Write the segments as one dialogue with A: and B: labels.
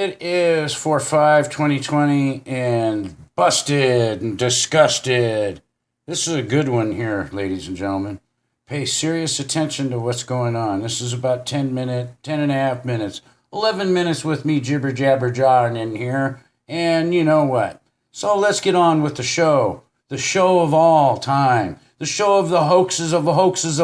A: It is 4/5/2020 and busted and disgusted. This is a good one here, ladies and gentlemen. Pay serious attention to what's going on. This is about 10 and a half minutes, 11 minutes with me jibber jabber jawing in here. And you know what? So let's get on with the show. The show of all time. The show of the hoaxes of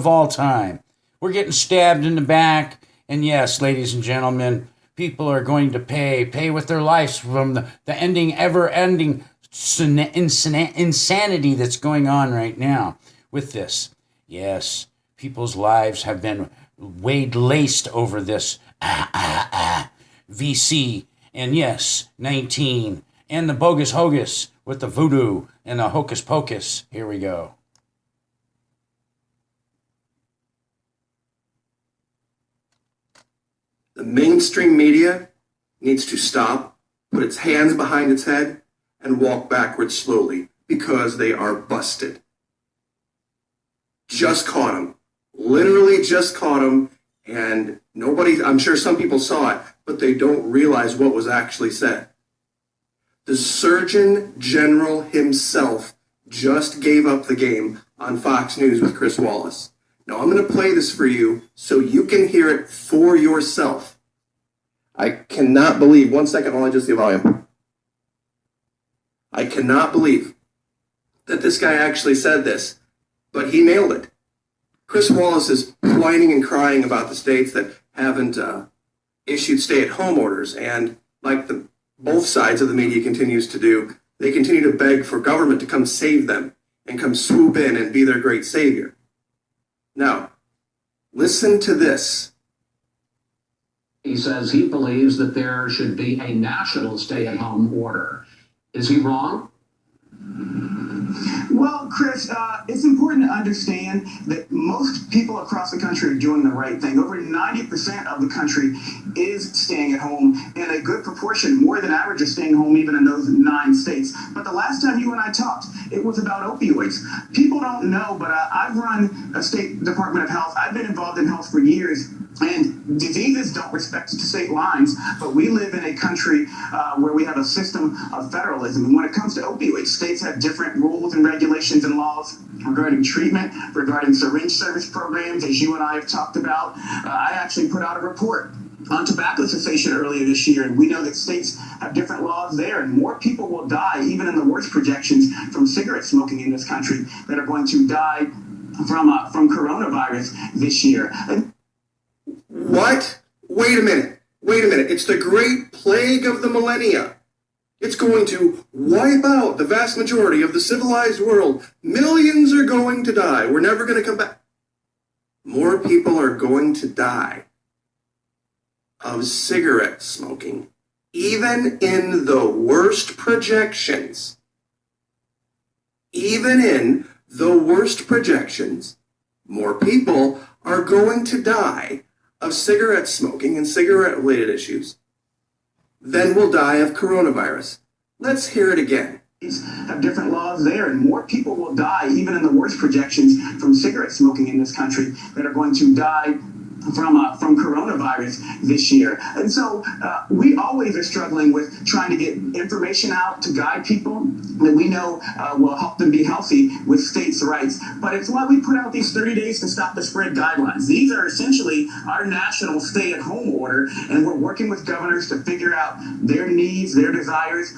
A: all time. We're getting stabbed in the back. And yes, ladies and gentlemen, people are going to pay with their lives from the ever-ending insanity that's going on right now with this. Yes, people's lives have been laced over this VC, and yes, 19, and the bogus hogus with the voodoo and the hocus pocus. Here we go.
B: The mainstream media needs to stop, put its hands behind its head, and walk backwards slowly because they are busted. Just caught him. Literally just caught him, and I'm sure some people saw it, but they don't realize what was actually said. The Surgeon General himself just gave up the game on Fox News with Chris Wallace. Now, I'm going to play this for you so you can hear it for yourself. I cannot believe, one second while I just the volume. I cannot believe that this guy actually said this, but he nailed it. Chris Wallace is whining and crying about the states that haven't issued stay-at-home orders, and like both sides of the media continues to do, they continue to beg for government to come save them and come swoop in and be their great savior. Now, listen to this.
C: He says he believes that there should be a national stay-at-home order. Is he wrong?
D: Well, Chris, it's important to understand that most people across the country are doing the right thing. Over 90% of the country is staying at home, and a good proportion, more than average, is staying home even in those 9 states. But the last time you and I talked, it was about opioids. People don't know, but I've run a state Department of Health. I've been involved in health for years. And diseases don't respect state lines, but we live in a country where we have a system of federalism. And when it comes to opioids, states have different rules and regulations and laws regarding treatment, regarding syringe service programs, as you and I have talked about. I actually put out a report on tobacco cessation earlier this year, and we know that states have different laws there, and more people will die, even in the worst projections, from cigarette smoking in this country that are going to die from coronavirus this year. And
B: what? Wait a minute. It's the great plague of the millennia. It's going to wipe out the vast majority of the civilized world. Millions are going to die. We're never going to come back. More people are going to die of cigarette smoking. Even in the worst projections, more people are going to die of cigarette smoking and cigarette-related issues than will die of coronavirus. Let's hear it again.
D: Have different laws there, and more people will die, even in the worst projections, from cigarette smoking in this country that are going to die from coronavirus this year. And so we always are struggling with trying to get information out to guide people that we know will help them be healthy with states' rights. But it's why we put out these 30 days to stop the spread guidelines. These are essentially our national stay-at-home order, and we're working with governors to figure out their needs, their desires.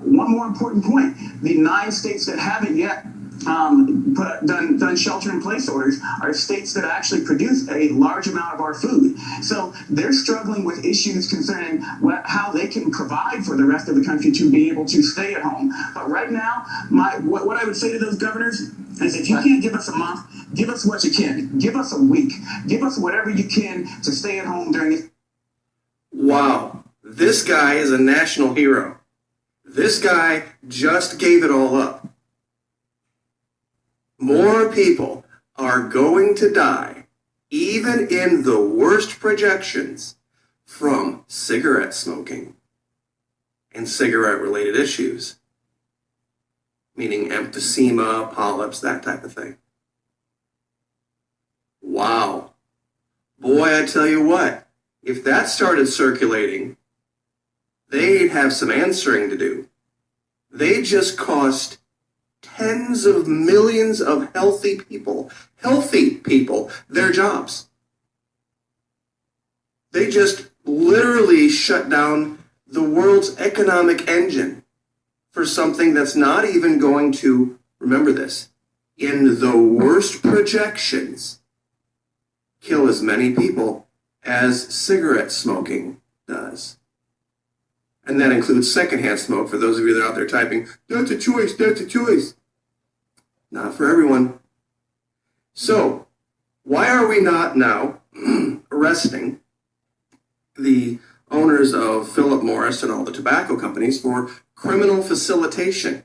D: One more important point, the 9 states that haven't yet done shelter-in-place orders are states that actually produce a large amount of our food. So they're struggling with issues concerning how they can provide for the rest of the country to be able to stay at home. But right now, what I would say to those governors is, if you can't give us a month, give us what you can. Give us a week. Give us whatever you can to stay at home during this.
B: Wow, this guy is a national hero. This guy just gave it all up. More people are going to die, even in the worst projections, from cigarette smoking and cigarette-related issues, meaning emphysema, polyps, that type of thing. Wow. Boy, I tell you what, if that started circulating They'd have some answering to do. They just cost tens of millions of healthy people, their jobs. They just literally shut down the world's economic engine for something that's not even going to, remember this, in the worst projections, kill as many people as cigarette smoking does. And that includes secondhand smoke, for those of you that are out there typing, that's a choice, that's a choice. Not for everyone. So, why are we not now arresting the owners of Philip Morris and all the tobacco companies for criminal facilitation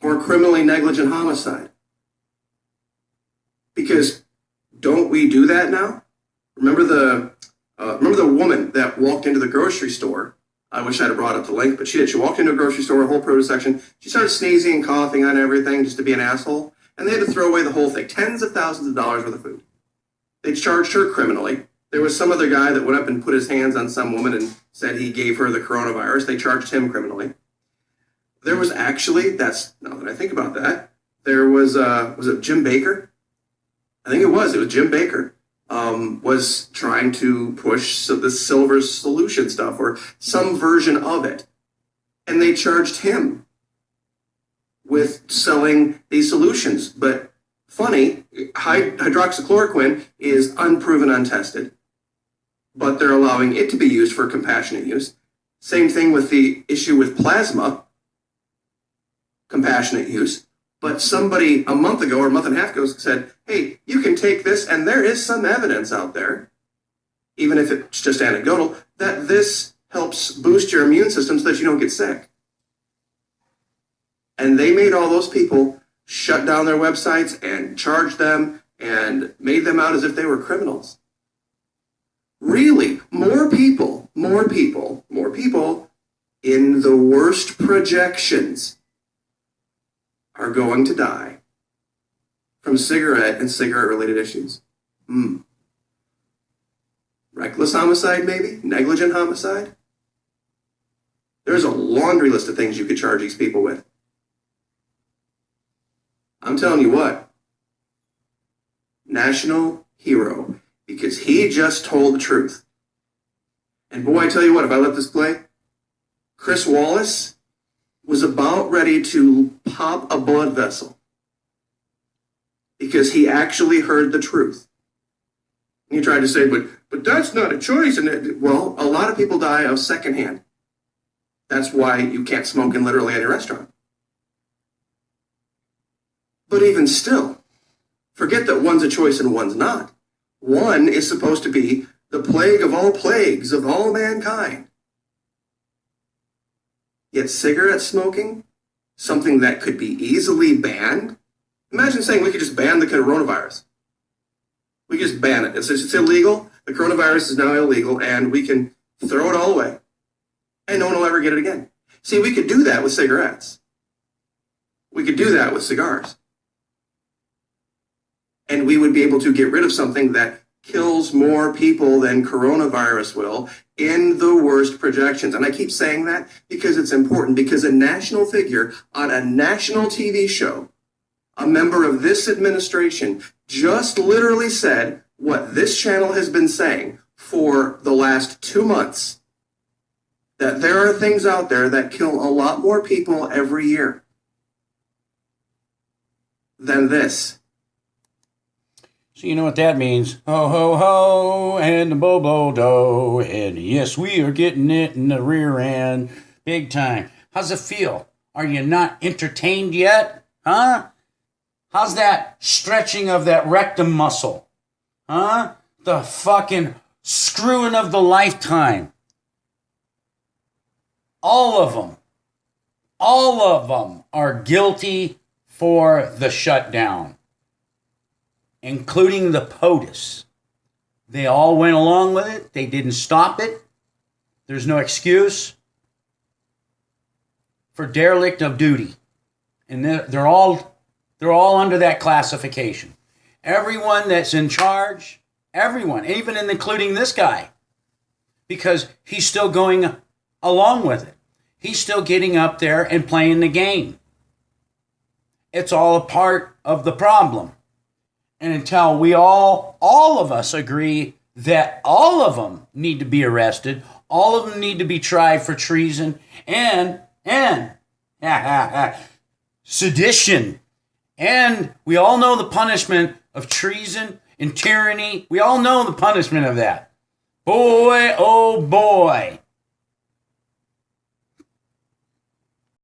B: or criminally negligent homicide? Because don't we do that now? Remember the woman that walked into the grocery store? I wish I'd have brought up the link, but she did. She walked into a grocery store, a whole produce section. She started sneezing and coughing on everything just to be an asshole. And they had to throw away the whole thing. Tens of thousands of dollars worth of food. They charged her criminally. There was some other guy that went up and put his hands on some woman and said he gave her the coronavirus. They charged him criminally. There was actually, now that I think about that, there was it Jim Baker? I think it was Jim Baker. Was trying to push the silver solution stuff or some version of it. And they charged him with selling these solutions. But funny, hydroxychloroquine is unproven, untested, but they're allowing it to be used for compassionate use. Same thing with the issue with plasma, compassionate use. But somebody a month ago or a month and a half ago said, hey, you can take this, and there is some evidence out there, even if it's just anecdotal, that this helps boost your immune system so that you don't get sick. And they made all those people shut down their websites and charged them and made them out as if they were criminals. Really, more people in the worst projections are going to die from cigarette and cigarette-related issues. Reckless homicide, maybe? Negligent homicide? There's a laundry list of things you could charge these people with. I'm telling you what. National hero, because he just told the truth. And boy, I tell you what, if I let this play, Chris Wallace was about ready to pop a blood vessel because he actually heard the truth. And he tried to say, but that's not a choice. And well, a lot of people die of secondhand. That's why you can't smoke in literally any restaurant. But even still, forget that one's a choice and one's not. One is supposed to be the plague of all plagues of all mankind. Yet cigarette smoking, something that could be easily banned. Imagine saying we could just ban the coronavirus. We could just ban it. It's illegal. The coronavirus is now illegal, and we can throw it all away. And no one will ever get it again. See, we could do that with cigarettes. We could do that with cigars. And we would be able to get rid of something that kills more people than coronavirus will in the worst projections. And I keep saying that because it's important, because a national figure on a national TV show, a member of this administration, just literally said what this channel has been saying for the last 2 months, that there are things out there that kill a lot more people every year than this.
A: So you know what that means. Ho, ho, ho, and the bobo do. And yes, we are getting it in the rear end. Big time. How's it feel? Are you not entertained yet? Huh? How's that stretching of that rectum muscle? Huh? The fucking screwing of the lifetime. All of them are guilty for the shutdown, including the POTUS. They all went along with it. They didn't stop it. There's no excuse for derelict of duty. And they're all under that classification. Everyone that's in charge, everyone, even including this guy, because he's still going along with it. He's still getting up there and playing the game. It's all a part of the problem. And until we all of us agree that all of them need to be arrested, all of them need to be tried for treason and sedition. And we all know the punishment of treason and tyranny. We all know the punishment of that. Boy, oh boy.